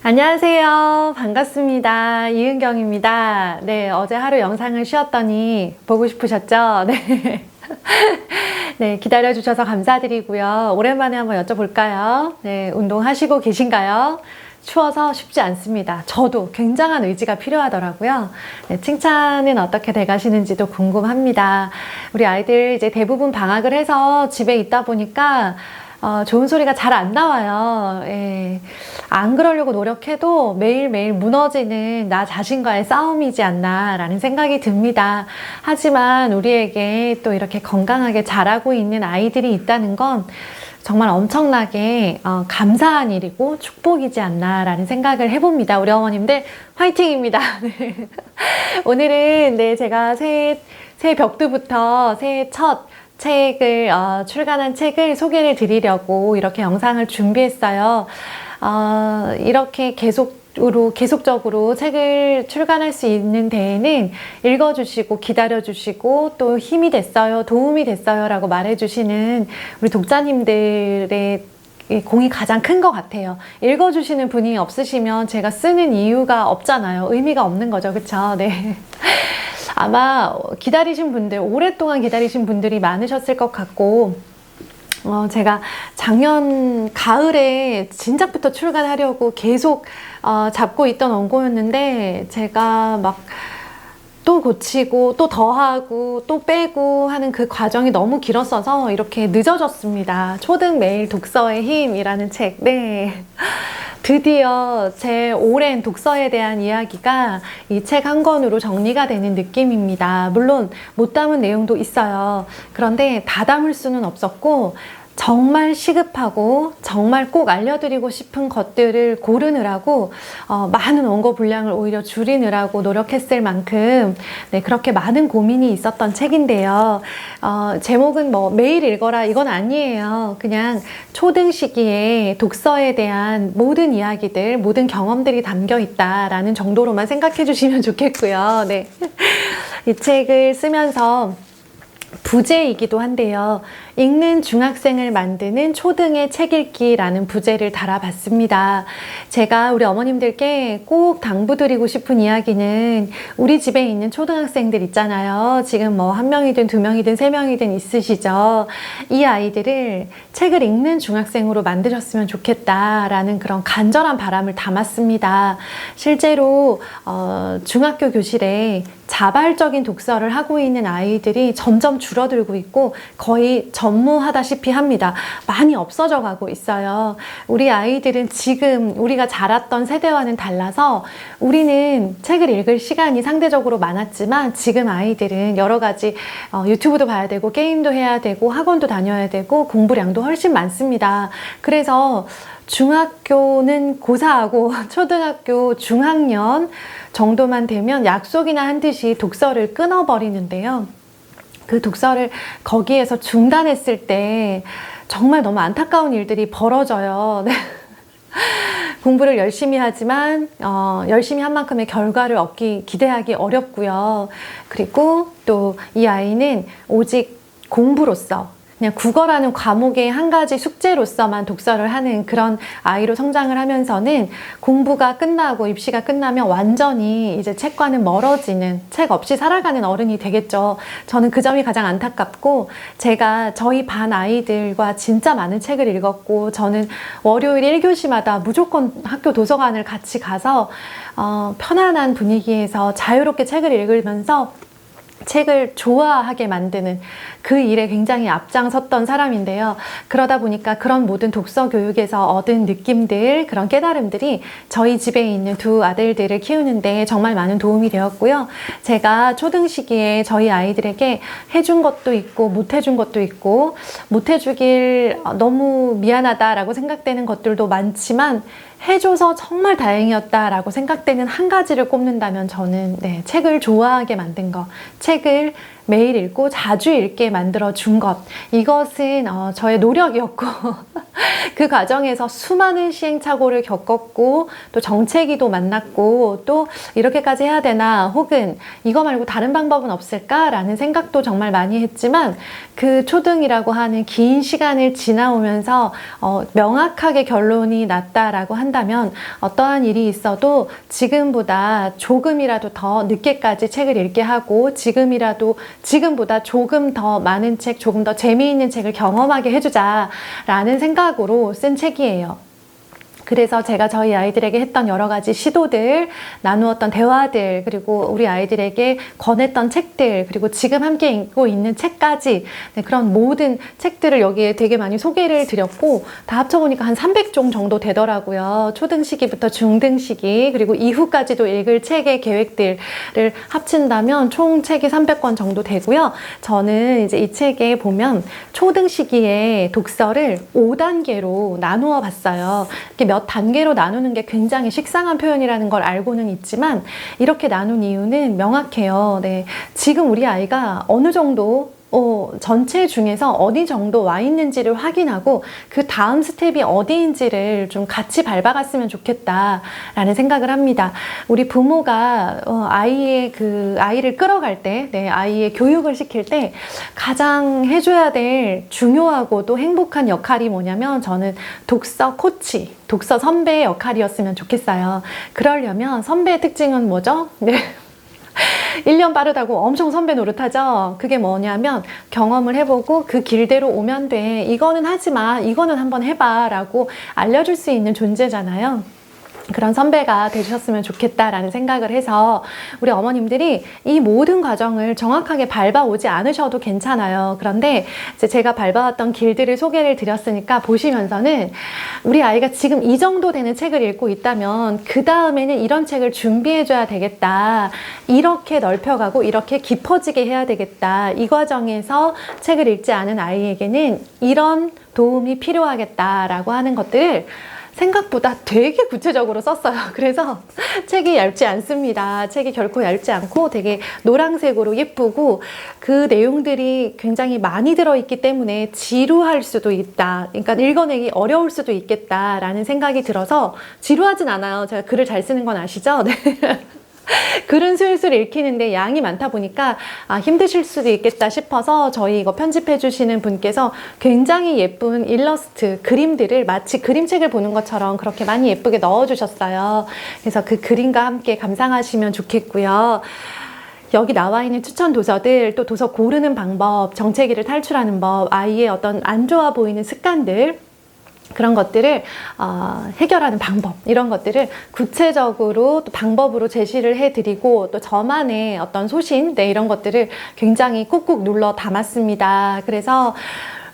안녕하세요. 반갑습니다. 이은경입니다. 네, 어제 하루 영상을 쉬었더니 보고 싶으셨죠? 네. 네, 기다려주셔서 감사드리고요. 오랜만에 한번 여쭤볼까요? 네, 운동하시고 계신가요? 추워서 쉽지 않습니다. 저도 굉장한 의지가 필요하더라고요. 네, 칭찬은 어떻게 돼가시는지도 궁금합니다. 우리 아이들 이제 대부분 방학을 해서 집에 있다 보니까 좋은 소리가 잘 안 나와요. 예. 안 그러려고 노력해도 매일매일 무너지는 나 자신과의 싸움이지 않나 라는 생각이 듭니다. 하지만 우리에게 또 이렇게 건강하게 자라고 있는 아이들이 있다는 건 정말 엄청나게 감사한 일이고 축복이지 않나 라는 생각을 해봅니다. 우리 어머님들 화이팅입니다. 네. 오늘은 네, 제가 새해 벽두부터 새해 첫 책을 출간한 책을 소개를 드리려고 이렇게 영상을 준비했어요. 이렇게 계속적으로 책을 출간할 수 있는 데에는 읽어주시고 기다려주시고 또 힘이 됐어요, 도움이 됐어요 라고 말해주시는 우리 독자님들의 공이 가장 큰 것 같아요. 읽어주시는 분이 없으시면 제가 쓰는 이유가 없잖아요. 의미가 없는 거죠. 그쵸? 네. 아마 기다리신 분들, 오랫동안 기다리신 분들이 많으셨을 것 같고, 제가 작년 가을에 진작부터 출간하려고 계속 잡고 있던 원고였는데, 제가 막 또 고치고 또 더하고 또 빼고 하는 그 과정이 너무 길었어서 이렇게 늦어졌습니다. 초등 매일 독서의 힘이라는 책. 네. 드디어 제 오랜 독서에 대한 이야기가 이 책 한 권으로 정리가 되는 느낌입니다. 물론 못 담은 내용도 있어요. 그런데 다 담을 수는 없었고 정말 시급하고 정말 꼭 알려드리고 싶은 것들을 고르느라고 많은 원고 분량을 오히려 줄이느라고 노력했을 만큼 네, 그렇게 많은 고민이 있었던 책인데요. 제목은 뭐 매일 읽어라 이건 아니에요. 그냥 초등 시기에 독서에 대한 모든 이야기들, 모든 경험들이 담겨 있다라는 정도로만 생각해 주시면 좋겠고요. 네. 이 책을 쓰면서 부제이기도 한데요. 읽는 중학생을 만드는 초등의 책 읽기라는 부제를 달아봤습니다. 제가 우리 어머님들께 꼭 당부드리고 싶은 이야기는 우리 집에 있는 초등학생들 있잖아요. 지금 뭐 1명이든 2명이든 3명이든 있으시죠. 이 아이들을 책을 읽는 중학생으로 만드셨으면 좋겠다라는 그런 간절한 바람을 담았습니다. 실제로 중학교 교실에 자발적인 독서를 하고 있는 아이들이 점점 줄어들고 있고 거의 전무하다시피 합니다. 많이 없어져 가고 있어요. 우리 아이들은 지금 우리가 자랐던 세대와는 달라서 우리는 책을 읽을 시간이 상대적으로 많았지만 지금 아이들은 여러 가지 유튜브도 봐야 되고 게임도 해야 되고 학원도 다녀야 되고 공부량도 훨씬 많습니다. 그래서 중학교는 고사하고 초등학교 중학년 정도만 되면 약속이나 한 듯이 독서를 끊어버리는데요. 그 독서를 거기에서 중단했을 때 정말 너무 안타까운 일들이 벌어져요. 네. 공부를 열심히 하지만 열심히 한 만큼의 결과를 기대하기 어렵고요. 그리고 또 이 아이는 오직 공부로서 그냥 국어라는 과목의 한 가지 숙제로서만 독서를 하는 그런 아이로 성장을 하면서는 공부가 끝나고 입시가 끝나면 완전히 이제 책과는 멀어지는, 책 없이 살아가는 어른이 되겠죠. 저는 그 점이 가장 안타깝고 제가 저희 반 아이들과 진짜 많은 책을 읽었고 저는 월요일 1교시마다 무조건 학교 도서관을 같이 가서 편안한 분위기에서 자유롭게 책을 읽으면서 책을 좋아하게 만드는 그 일에 굉장히 앞장섰던 사람인데요. 그러다 보니까 그런 모든 독서 교육에서 얻은 느낌들, 그런 깨달음들이 저희 집에 있는 두 아들들을 키우는데 정말 많은 도움이 되었고요. 제가 초등 시기에 저희 아이들에게 해준 것도 있고 못 해준 것도 있고 못 해주길 너무 미안하다라고 생각되는 것들도 많지만 해줘서 정말 다행이었다라고 생각되는 한 가지를 꼽는다면 저는 책을 좋아하게 만든 거, 책을 매일 읽고 자주 읽게 만들어 준 것. 이것은 저의 노력이었고 그 과정에서 수많은 시행착오를 겪었고 또 정체기도 만났고 또 이렇게까지 해야 되나 혹은 이거 말고 다른 방법은 없을까라는 생각도 정말 많이 했지만 그 초등이라고 하는 긴 시간을 지나오면서 명확하게 결론이 났다라고 한다면 어떠한 일이 있어도 지금보다 조금이라도 더 늦게까지 책을 읽게 하고 지금보다 조금 더 많은 책, 조금 더 재미있는 책을 경험하게 해주자라는 생각으로 쓴 책이에요. 그래서 제가 저희 아이들에게 했던 여러 가지 시도들, 나누었던 대화들, 그리고 우리 아이들에게 권했던 책들, 그리고 지금 함께 읽고 있는 책까지 그런 모든 책들을 여기에 되게 많이 소개를 드렸고 다 합쳐보니까 한 300종 정도 되더라고요. 초등 시기부터 중등 시기, 그리고 이후까지도 읽을 책의 계획들을 합친다면 총 책이 300권 정도 되고요. 저는 이제 이 책에 보면 초등 시기에 독서를 5단계로 나누어 봤어요. 이렇게 몇 단계로 나누는 게 굉장히 식상한 표현이라는 걸 알고는 있지만 이렇게 나눈 이유는 명확해요. 네, 지금 우리 아이가 어느 정도 전체 중에서 어디 정도 와 있는지를 확인하고 그 다음 스텝이 어디인지를 좀 같이 밟아갔으면 좋겠다라는 생각을 합니다. 우리 부모가 아이를 끌어갈 때, 아이의 교육을 시킬 때 가장 해줘야 될 중요하고도 행복한 역할이 뭐냐면 저는 독서 코치, 독서 선배의 역할이었으면 좋겠어요. 그러려면 선배의 특징은 뭐죠? 네. 1년 빠르다고 엄청 선배 노릇하죠. 그게 뭐냐면 경험을 해보고 그 길대로 오면 돼. 이거는 하지 마. 이거는 한번 해봐. 라고 알려줄 수 있는 존재잖아요. 그런 선배가 되셨으면 좋겠다라는 생각을 해서 우리 어머님들이 이 모든 과정을 정확하게 밟아오지 않으셔도 괜찮아요. 그런데 이제 제가 밟아왔던 길들을 소개를 드렸으니까 보시면서는 우리 아이가 지금 이 정도 되는 책을 읽고 있다면 그 다음에는 이런 책을 준비해줘야 되겠다. 이렇게 넓혀가고 이렇게 깊어지게 해야 되겠다. 이 과정에서 책을 읽지 않은 아이에게는 이런 도움이 필요하겠다라고 하는 것들을 생각보다 되게 구체적으로 썼어요. 그래서 책이 얇지 않습니다. 책이 결코 얇지 않고 되게 노란색으로 예쁘고 그 내용들이 굉장히 많이 들어있기 때문에 지루할 수도 있다. 그러니까 읽어내기 어려울 수도 있겠다라는 생각이 들어서 지루하진 않아요. 제가 글을 잘 쓰는 건 아시죠? 네. 글은 술술 읽히는데 양이 많다 보니까 힘드실 수도 있겠다 싶어서 저희 이거 편집해 주시는 분께서 굉장히 예쁜 일러스트, 그림들을 마치 그림책을 보는 것처럼 그렇게 많이 예쁘게 넣어 주셨어요. 그래서 그 그림과 함께 감상하시면 좋겠고요. 여기 나와 있는 추천 도서들, 또 도서 고르는 방법, 정체기를 탈출하는 법, 아이의 어떤 안 좋아 보이는 습관들, 그런 것들을 해결하는 방법, 이런 것들을 구체적으로 또 방법으로 제시를 해드리고 또 저만의 어떤 소신, 이런 것들을 굉장히 꾹꾹 눌러 담았습니다. 그래서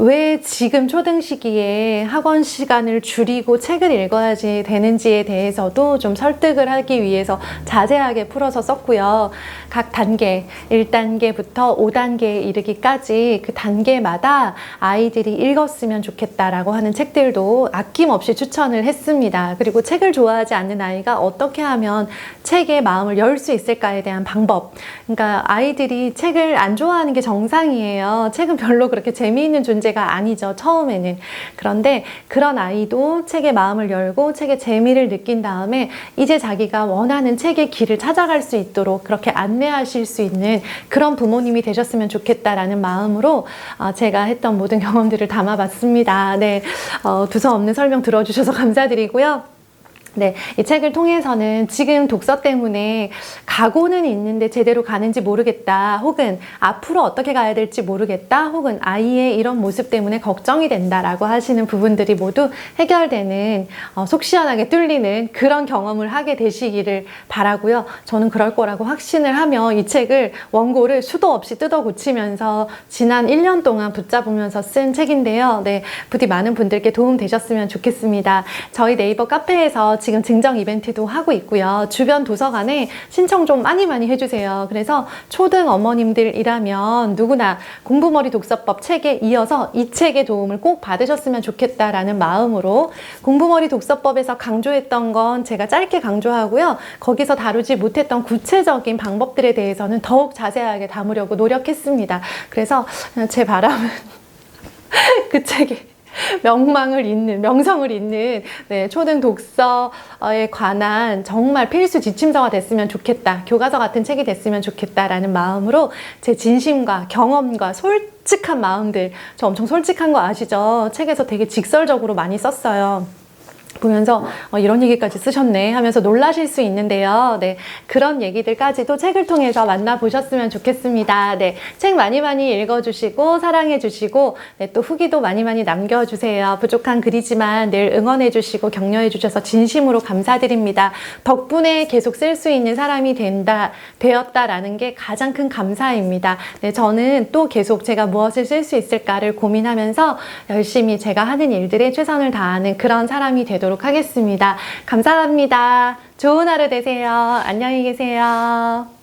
왜 지금 초등 시기에 학원 시간을 줄이고 책을 읽어야지 되는지에 대해서도 좀 설득을 하기 위해서 자세하게 풀어서 썼고요. 각 단계, 1단계부터 5단계에 이르기까지 그 단계마다 아이들이 읽었으면 좋겠다라고 하는 책들도 아낌없이 추천을 했습니다. 그리고 책을 좋아하지 않는 아이가 어떻게 하면 책에 마음을 열 수 있을까에 대한 방법. 그러니까 아이들이 책을 안 좋아하는 게 정상이에요. 책은 별로 그렇게 재미있는 존재가 아니죠, 처음에는. 그런데 그런 아이도 책에 마음을 열고 책의 재미를 느낀 다음에 이제 자기가 원하는 책의 길을 찾아갈 수 있도록 그렇게 안내하실 수 있는 그런 부모님이 되셨으면 좋겠다라는 마음으로 제가 했던 모든 경험들을 담아봤습니다. 네, 두서없는 설명 들어주셔서 감사드리고요. 네, 이 책을 통해서는 지금 독서 때문에 가고는 있는데 제대로 가는지 모르겠다, 혹은 앞으로 어떻게 가야 될지 모르겠다, 혹은 아이의 이런 모습 때문에 걱정이 된다라고 하시는 부분들이 모두 해결되는, 속 시원하게 뚫리는 그런 경험을 하게 되시기를 바라고요. 저는 그럴 거라고 확신을 하며 이 책을, 원고를 수도 없이 뜯어 고치면서 지난 1년 동안 붙잡으면서 쓴 책인데요. 네, 부디 많은 분들께 도움 되셨으면 좋겠습니다. 저희 네이버 카페에서 지금 증정 이벤트도 하고 있고요. 주변 도서관에 신청 좀 많이 해주세요. 그래서 초등 어머님들이라면 누구나 공부머리 독서법 책에 이어서 이 책의 도움을 꼭 받으셨으면 좋겠다라는 마음으로 공부머리 독서법에서 강조했던 건 제가 짧게 강조하고요. 거기서 다루지 못했던 구체적인 방법들에 대해서는 더욱 자세하게 담으려고 노력했습니다. 그래서 제 바람은 그 책에 명성을 잇는 네, 초등 독서에 관한 정말 필수 지침서가 됐으면 좋겠다. 교과서 같은 책이 됐으면 좋겠다라는 마음으로 제 진심과 경험과 솔직한 마음들, 저 엄청 솔직한 거 아시죠? 책에서 되게 직설적으로 많이 썼어요. 보면서 이런 얘기까지 쓰셨네 하면서 놀라실 수 있는데요. 네, 그런 얘기들까지도 책을 통해서 만나보셨으면 좋겠습니다. 네, 책 많이 읽어주시고 사랑해주시고 네, 또 후기도 많이 남겨주세요. 부족한 글이지만 늘 응원해주시고 격려해주셔서 진심으로 감사드립니다. 덕분에 계속 쓸 수 있는 사람이 되었다라는 게 가장 큰 감사입니다. 네, 저는 또 계속 제가 무엇을 쓸 수 있을까를 고민하면서 열심히 제가 하는 일들에 최선을 다하는 그런 사람이 되도록 하겠습니다. 감사합니다. 좋은 하루 되세요. 안녕히 계세요.